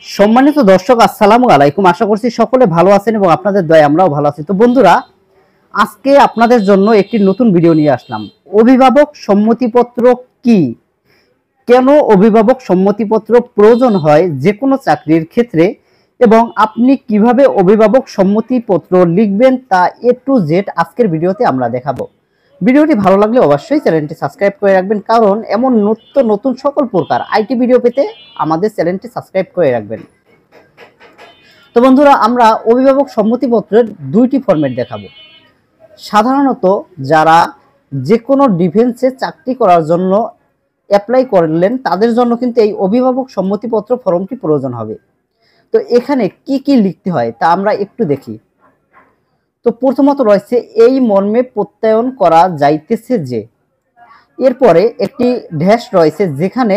সম্মানিত দর্শক, আসসালামু আলাইকুম। আশা করছি সকলে ভালো আছেন এবং আপনাদের দয়ায় আমরাও ভালো আছি। তো বন্ধুরা, আজকে আপনাদের জন্য একটি নতুন ভিডিও নিয়ে আসলাম। অভিভাবক সম্মতিপত্র কি, কেন অভিভাবক সম্মতিপত্র প্রয়োজন হয় যে কোনো চাকরির ক্ষেত্রে, এবং আপনি কিভাবে অভিভাবক সম্মতিপত্র লিখবেন তা A to Z আজকের ভিডিওতে আমরা দেখাবো। ভিডিওটি ভালো লাগলে অবশ্যই চ্যানেলটি সাবস্ক্রাইব করে রাখবেন, কারণ এমন নিত্য নতুন সকল প্রকার আইটি ভিডিও পেতে আমাদের চ্যানেলটি সাবস্ক্রাইব করে রাখবেন। তো বন্ধুরা, আমরা অভিভাবক সম্মতিপত্রের দুইটি ফরম্যাট দেখাবো। সাধারণত যারা যে কোনো ডিফেন্সে চাকরি করার জন্য অ্যাপ্লাই করলেন তাদের জন্য কিন্তু এই অভিভাবক সম্মতিপত্র ফর্মটি প্রয়োজন হবে। তো এখানে কি কি লিখতে হয় তা আমরা একটু দেখি। তো প্রথমত রয়েছে এই মর্মে প্রত্যয়ন করা যাইতেছে যে, এরপরে একটি ড্যাশ রয়েছে যেখানে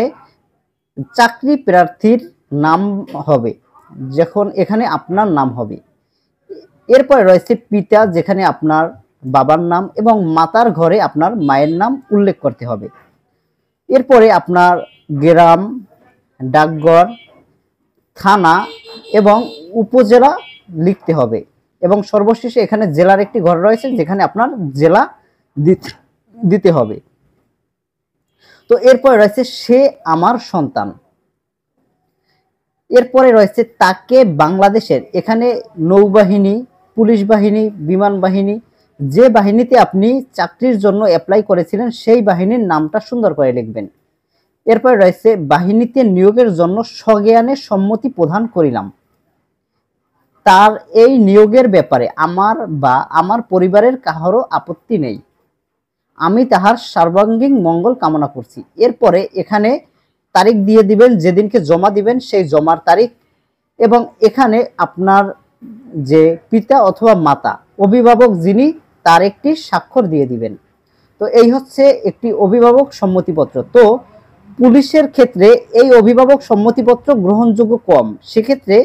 চাকরি প্রার্থীর নাম হবে, যখন এখানে আপনার নাম হবে। এরপরে রয়েছে পিতা, যেখানে আপনার বাবার নাম, এবং মাতার ঘরে আপনার মায়ের নাম উল্লেখ করতে হবে। এরপরে আপনার গ্রাম, ডাকঘর, থানা এবং উপজেলা লিখতে হবে, এবং সর্বশেষে এখানে জেলার একটি ঘর রয়েছে যেখানে আপনার জেলা দিতে হবে। তো এরপরে রয়েছে সে আমার সন্তান। এরপরে রয়েছে তাকে বাংলাদেশের, এখানে নৌবাহিনী, পুলিশ বাহিনী, বিমান বাহিনী, যে বাহিনীতে আপনি চাকরির জন্য অ্যাপ্লাই করেছিলেন সেই বাহিনীর নামটা সুন্দর করে লিখবেন। এরপরে রয়েছে বাহিনীতে নিয়োগের জন্য সজ্ঞানে সম্মতি প্রদান করিলাম। তার এই নিয়োগের ব্যাপারে আমার বা আমার পরিবারের কাহারও আপত্তি নেই, আমি তাহার সর্বাঙ্গীন মঙ্গল কামনা করছি। এরপরে এখানে তারিখ দিয়ে দিবেন, যেদিনকে জমা দিবেন সেই জমার তারিখ, এবং এখানে আপনার যে পিতা অথবা মাতা, অভিভাবক যিনি, তার একটি স্বাক্ষর দিয়ে দিবেন। তো এই হচ্ছে একটি অভিভাবক সম্মতিপত্র। তো পুলিশের ক্ষেত্রে এই অভিভাবক সম্মতিপত্র গ্রহণযোগ্য কম, সেক্ষেত্রে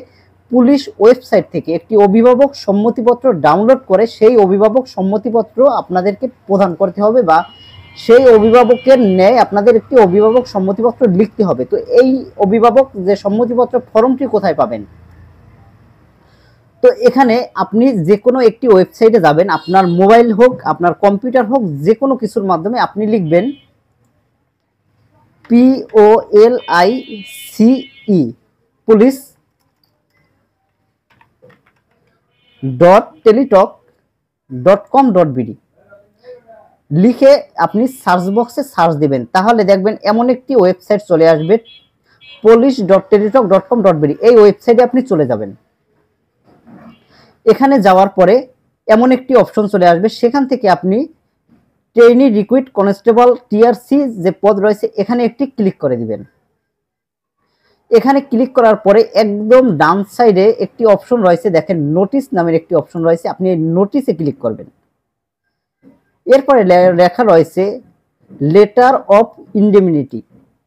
পুলিশ ওয়েবসাইট থেকে একটি অভিভাবক সম্মতিপত্র ডাউনলোড করে সেই অভিভাবক সম্মতিপত্র আপনাদেরকে প্রদান করতে হবে, বা সেই অভিভাবকের ন্যায় আপনাদের একটি অভিভাবক সম্মতিপত্র লিখতে হবে। তো এই অভিভাবক যে সম্মতিপত্র ফর্মটি কোথায় পাবেন? তো এখানে আপনি যে কোনো একটি ওয়েবসাইটে যাবেন, আপনার মোবাইল হোক, আপনার কম্পিউটার হোক, যে কোনো কিছুর মাধ্যমে আপনি লিখবেন POLICE police.teletalk.com.bd লিখে আপনি সার্চ বক্সে সার্চ দিবেন, তাহলে দেখবেন এমন একটি ওয়েবসাইট চলে আসবে, police.teletalk.com.bd। এই ওয়েবসাইটে আপনি চলে যাবেন। এখানে যাওয়ার পরে এমন একটি অপশন চলে আসবে, সেখান থেকে আপনি ট্রেনি রিক্রুট কনস্টেবল TRC যে পদ রয়েছে এখানে একটি ক্লিক করে দিবেন। এখানে ক্লিক করার পরে একদম ডান সাইডে একটি অপশন রয়েছে, দেখেন নোটিশ নামের একটি অপশন রয়েছে, আপনি এই নোটিশে ক্লিক করবেন। এরপরে লেখা রয়েছে লেটার অফ ইনডেমনিটি,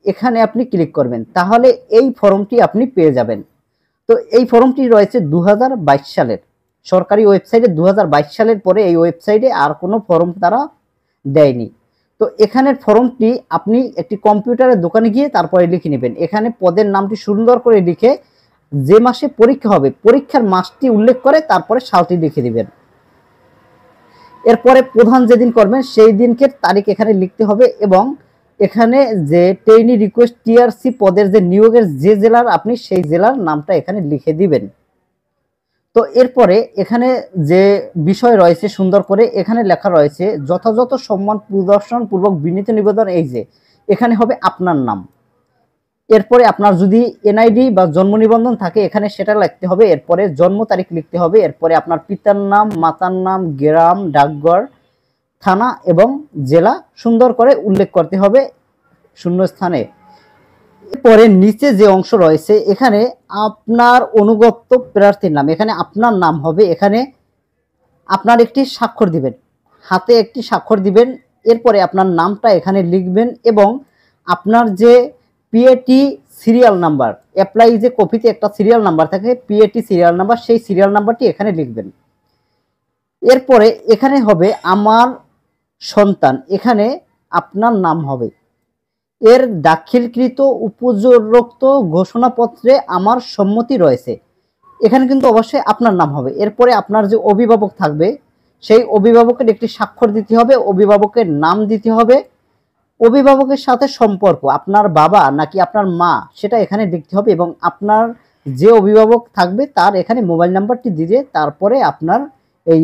এখানে আপনি ক্লিক করবেন, তাহলে এই ফর্মটি আপনি পেয়ে যাবেন। তো এই ফর্মটি রয়েছে 2022 সালের সরকারি ওয়েবসাইটে। 2022 সালের পরে এই ওয়েবসাইটে আর কোনো ফর্ম তারা দেয়নি। তো এখানের ফর্মটি আপনি একটি কম্পিউটারের দোকানে গিয়ে তারপরে লিখে নেবেন। এখানে পদের নামটি সুন্দর করে লিখে যে মাসে পরীক্ষা হবে পরীক্ষার মাসটি উল্লেখ করে তারপরে সালটি লিখে দিবেন। এরপরে প্রধান যেদিন করবেন সেই দিনকের তারিখ এখানে লিখতে হবে, এবং এখানে যে ট্রেনি রিকোয়েস্ট TRC পদের যে নিয়োগের যে জেলার, আপনি সেই জেলার নামটা এখানে লিখে দিবেন। তো এরপরে এখানে যে বিষয় রয়েছে সুন্দর করে এখানে লেখা রয়েছে যথাযথ সম্মান প্রদর্শন পূর্বক বিনীত নিবেদন, এই যে এখানে হবে আপনার নাম। এরপরে আপনার যদি NID বা জন্ম নিবন্ধন থাকে এখানে সেটা লিখতে হবে। এরপরে জন্ম তারিখ লিখতে হবে। এরপরে আপনার পিতার নাম, মাতার নাম, গ্রাম, ডাকঘর, থানা এবং জেলা সুন্দর করে উল্লেখ করতে হবে শূন্যস্থানে। এরপরে নিচে যে অংশ রয়েছে এখানে আপনার অনুগত প্রার্থীর নাম, এখানে আপনার নাম হবে, এখানে আপনার একটি স্বাক্ষর দিবেন, হাতে একটি স্বাক্ষর দিবেন। এরপরে আপনার নামটা এখানে লিখবেন, এবং আপনার যে PAT সিরিয়াল নাম্বার, অ্যাপ্লাই যে কপিতে একটা সিরিয়াল নাম্বার থাকে PAT সিরিয়াল নাম্বার, সেই সিরিয়াল নাম্বারটি এখানে লিখবেন। এরপরে এখানে হবে আমার সন্তান, এখানে আপনার নাম হবে। এর দাখিলকৃত উপযুক্ত ঘোষণাপত্রে আমার সম্মতি রয়েছে। এখানে কিন্তু অবশ্যই আপনার নাম হবে। এরপরে আপনার যে অভিভাবক থাকবে সেই অভিভাবকের একটি স্বাক্ষর দিতে হবে, অভিভাবকের নাম দিতে হবে, অভিভাবকের সাথে সম্পর্ক আপনার বাবা নাকি আপনার মা সেটা এখানে লিখতে হবে, এবং আপনার যে অভিভাবক থাকবে তার এখানে মোবাইল নাম্বারটি দিয়ে তারপরে আপনার এই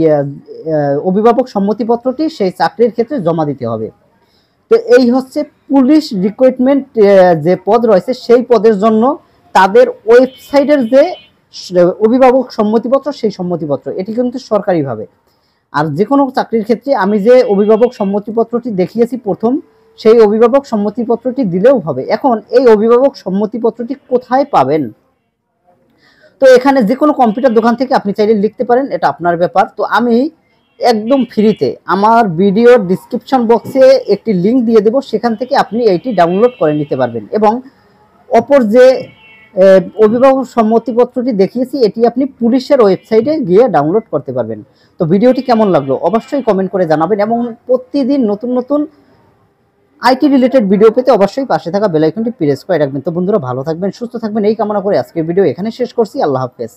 অভিভাবক সম্মতিপত্রটি সেই চাকরির ক্ষেত্রে জমা দিতে হবে। তো এই হচ্ছে পুলিশ রিক্রুটমেন্ট যে পদ রয়েছে সেই পদের জন্য তাদের ওয়েবসাইটের যে অভিভাবক সম্মতিপত্র, সেই সম্মতিপত্র এটি কিন্তু সরকারিভাবে। আর যে কোনো চাকরির ক্ষেত্রে আমি যে অভিভাবক সম্মতিপত্রটি দেখিয়েছি প্রথম, সেই অভিভাবক সম্মতিপত্রটি দিলেও হবে। এখন এই অভিভাবক সম্মতিপত্রটি কোথায় পাবেন? তো এখানে যে কোনো কম্পিউটার দোকান থেকে আপনি চাইলে লিখতে পারেন, এটা আপনার ব্যাপার। তো আমি একদম ফ্রিতে আমার ভিডিওর ডিসক্রিপশন বক্সে একটি লিঙ্ক দিয়ে দেব, সেখান থেকে আপনি এইটি ডাউনলোড করে নিতে পারবেন। এবং অপর যে অভিভাবক সম্মতিপত্রটি দেখিয়েছি এটি আপনি পুলিশের ওয়েবসাইটে গিয়ে ডাউনলোড করতে পারবেন। তো ভিডিওটি কেমন লাগলো অবশ্যই কমেন্ট করে জানাবেন, এবং প্রতিদিন নতুন নতুন আইটি রিলেটেড ভিডিও পেতে অবশ্যই পাশে থাকা বেল আইকনটি প্রেস করে রাখবেন। তো বন্ধুরা ভালো থাকবেন, সুস্থ থাকবেন এই কামনা করে আজকের ভিডিও এখানে শেষ করছি। আল্লাহ হাফেজ।